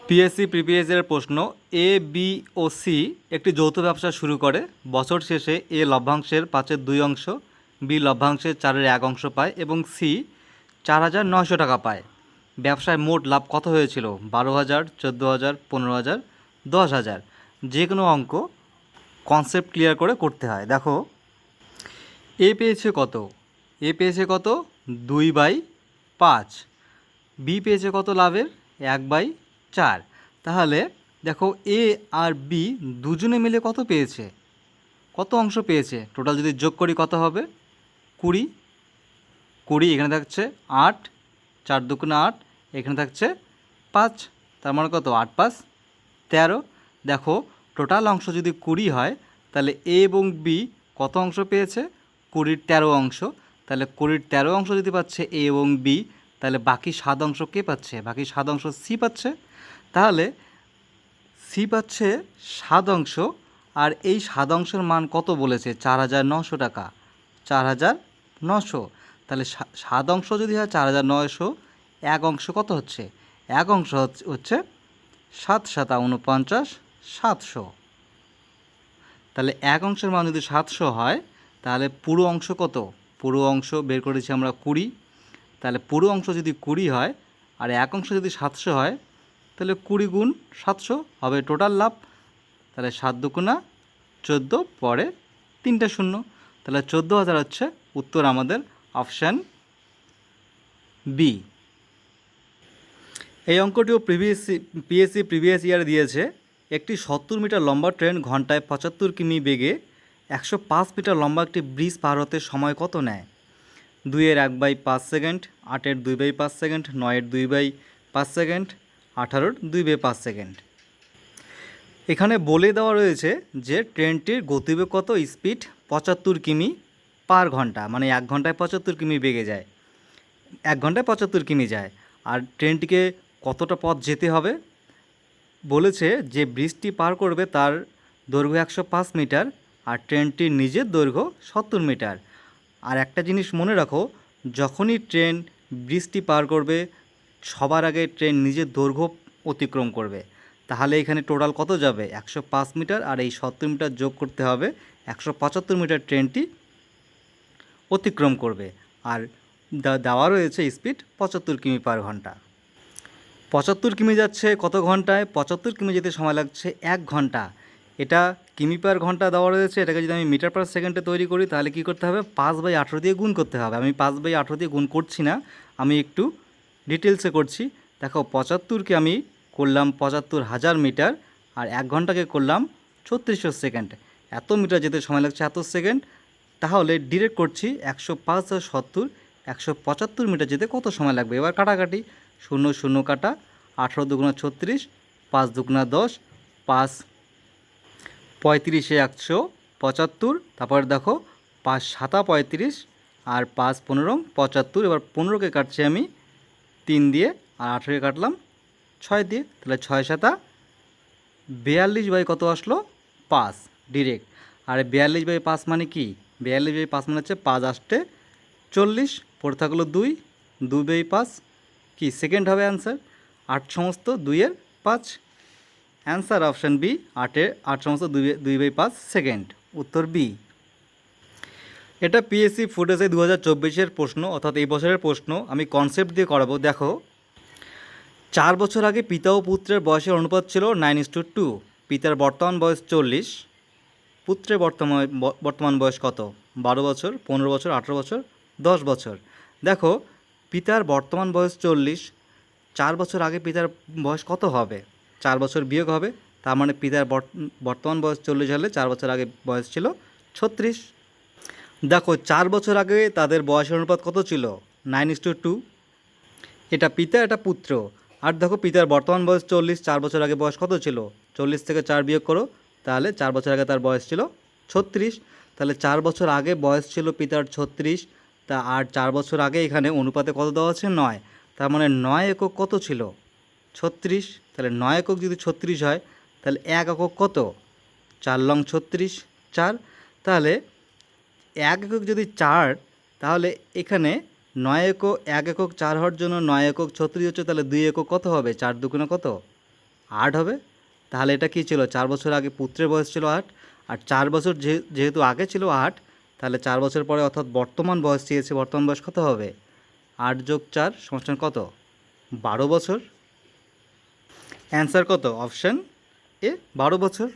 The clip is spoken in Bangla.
পিএসসি প্রিভিয়াস প্রশ্ন। এ বি ও সি একটি যৌথ ব্যবসা শুরু করে। বছর শেষে এ লভ্যাংশের 5/2 অংশ, বি লভ্যাংশের 4/1 অংশ পায় এবং সি 4,900 টাকা পায়। ব্যবসায় মোট লাভ কত হয়েছিল? 12,000, 14,000, 15,000, 10,000। যে কোনো অঙ্ক কনসেপ্ট ক্লিয়ার করে করতে হয়। দেখো, এ পেয়েছে কত? এ পেয়েছে কত? 2/5। বি পেয়েছে কত লাভের? 1/4। তাহলে দেখো, এ আর বি দুজনে মিলে কত পেয়েছে? কত অংশ পেয়েছে? টোটাল যদি যোগ করি কত হবে? 20। 20 এখানে থাকছে 8, 4 দুগুণে 8, এখানে থাকছে 5, তার মানে কত? 8 5 13। দেখো, টোটাল অংশ যদি 20 হয় তাহলে এ এবং বি কত অংশ পেয়েছে? 20-র 13 অংশ। তাহলে 20-র 13 অংশ যদি পাচ্ছে এ এবং বি, তাহলে বাকি 7 অংশ কে পাচ্ছে? বাকি 7 অংশ সি পাচ্ছে। তাহলে সি পাচ্ছে 7 অংশ, আর এই 7 অংশের মান কত বলেছে? 4,900 টাকা। 4,900। তাহলে 7 অংশ যদি হয় 4,900, এক অংশ কত হচ্ছে? এক অংশ হচ্ছে 7 7 49, 700। তাহলে এক অংশের মান যদি 700 হয়, তাহলে পুরো অংশ কত? পুরো অংশ বের করেছি আমরা 20। তাহলে পুরো অংশ যদি 20 হয় আর এক অংশ যদি 700 হয়, তাহলে 20 গুণ 700 হবে টোটাল লাভ। তাহলে 7 দুগুণা 14, পরে 3টে শূন্য। তাহলে 14,000 হচ্ছে উত্তর আমাদের অপশান বি। এই অঙ্কটিও পিএসসি প্রিভিয়াস ইয়ার দিয়েছে। একটি 70 মিটার লম্বা ট্রেন ঘন্টায় 75 কিমি বেগে 105 মিটার লম্বা একটি ব্রিজ পার হতে সময় কত নেয়? 2-এর 1/5 সেকেন্ড, 8-এর 2/5 সেকেন্ড, 9-এর 2/5 সেকেন্ড, 18-র 2/5 সেকেন্ড। এখানে বলে দেওয়া রয়েছে যে ট্রেনটির গতিবেগ কত? স্পিড 75 কিমি পার ঘন্টা, মানে 1 ঘন্টায় 75 কিমি বেগে যায়, 1 ঘন্টায় 75 কিমি যায়। আর ট্রেনটিকে কতটা পথ যেতে হবে? বলেছে যে ব্রিজটি পার করবে তার দৈর্ঘ্য 105 মিটার আর ট্রেনটির নিজের দৈর্ঘ্য 70 মিটার। আর একটা জিনিস মনে রাখো, যখনই ট্রেন ব্রিজটি পার করবে সবার আগে ট্রেন নিজের দৈর্ঘ্য অতিক্রম করবে। তাহলে এখানে টোটাল কত যাবে? 105 মিটার, আর এই 70 মিটার যোগ করতে হবে, 175 মিটার ট্রেনটি অতিক্রম করবে। আর দেওয়া রয়েছে স্পিড 75 কিমি পার ঘন্টা। 75 কিমি যাচ্ছে কত ঘন্টায়? 75 কিমি যেতে সময় লাগছে 1 ঘন্টা। এটা কিমি পার ঘন্টা দেওয়া রয়েছে, এটাকে যদি আমি মিটার পার সেকেন্ডে তৈরি করি তাহলে কী করতে হবে? 5/18 দিয়ে গুণ করতে হবে। আমি 5/18 দিয়ে গুণ করছি না, আমি একটু ডিটেলসে করছি। দেখো, 75কে আমি করলাম 75,000 মিটার, আর 1 ঘন্টাকে করলাম 3600 সেকেন্ড। এত মিটার যেতে সময় লাগছে এত সেকেন্ড। তাহলে ডিরেক্ট করছি 105 আর 70, 175 মিটার যেতে কত সময় লাগবে? এবার কাটাকাটি, 0 0 কাটা, 18 দুগুণা 36, 5 দুগুণা 10, 5 35 175। তারপর দেখো, 5 7 35 আর 5 15 75। এবার 15কে কাটছি আমি 3 দিয়ে, আর 18কে কাটলাম 6 দিয়ে। তাহলে 6 7 42 বাই কত আসলো? 5 ডিরেক্ট। আর 42/5 মানে কি? 42/5 মানে হচ্ছে 5 8 40, পড়ে থাকলো 2, 2/5 কি সেকেন্ড হবে অ্যান্সার। 8 সমস্ত 2-এর 5, অ্যান্সার অপশান বি। 8 সমস্ত 2/5 সেকেন্ড, উত্তর বি। এটা পিএসসি ফুটেজে 2024-এর প্রশ্ন, অর্থাৎ এই বছরের প্রশ্ন। আমি কনসেপ্ট দিয়ে করাবো। দেখো, 4 বছর আগে পিতা ও পুত্রের বয়সের অনুপাত ছিল 9:2। পিতার বর্তমান বয়স 40, পুত্রের বর্তমান বয়স কত? 12 বছর, 15 বছর, 18 বছর, 10 বছর। দেখো, পিতার বর্তমান বয়স 40, 4 বছর আগে পিতার বয়স কত হবে? 4 বছর বিয়োগ হবে, তার মানে পিতার বর্তমান বয়স 40 হলে 4 বছর আগে বয়স ছিল 36। দেখো, 4 বছর আগে তাদের বয়সের অনুপাত কত ছিল? 9:2। এটা পিতা, এটা পুত্র। আর দেখো, পিতার বর্তমান বয়স 40, 4 বছর আগে বয়স কত ছিল? 40 থেকে 4 বিয়োগ করো, তাহলে 4 বছর আগে তার বয়স ছিল 36। তাহলে 4 বছর আগে বয়স ছিল পিতার 36, তা আর 4 বছর আগে এখানে অনুপাতে কত দেওয়া আছে? 9। তার মানে 9 একক কত ছিল? 36। তাহলে 9 একক যদি 36 হয়, তাহলে 1 একক কত? 4 লং 36, 4। তাহলে 1 একক যদি 4, তাহলে এখানে 9 একক 1 একক 4 হওয়ার জন্য 9 একক 36 হচ্ছে, তাহলে 2 একক কত হবে? 4 দুগুণে কত? 8 হবে। তাহলে এটা কি ছিল, 4 বছর আগে পুত্রের বয়স ছিল 8, আর 4 বছর যেহেতু আগে ছিল 8, তাহলে 4 বছর পরে অর্থাৎ বর্তমান বয়স চেয়েছে, বর্তমান বয়স কত হবে? 8 যোগ 4 সমান কত? 12 বছর। অ্যান্সার কত? অপশান এ 12 বছর।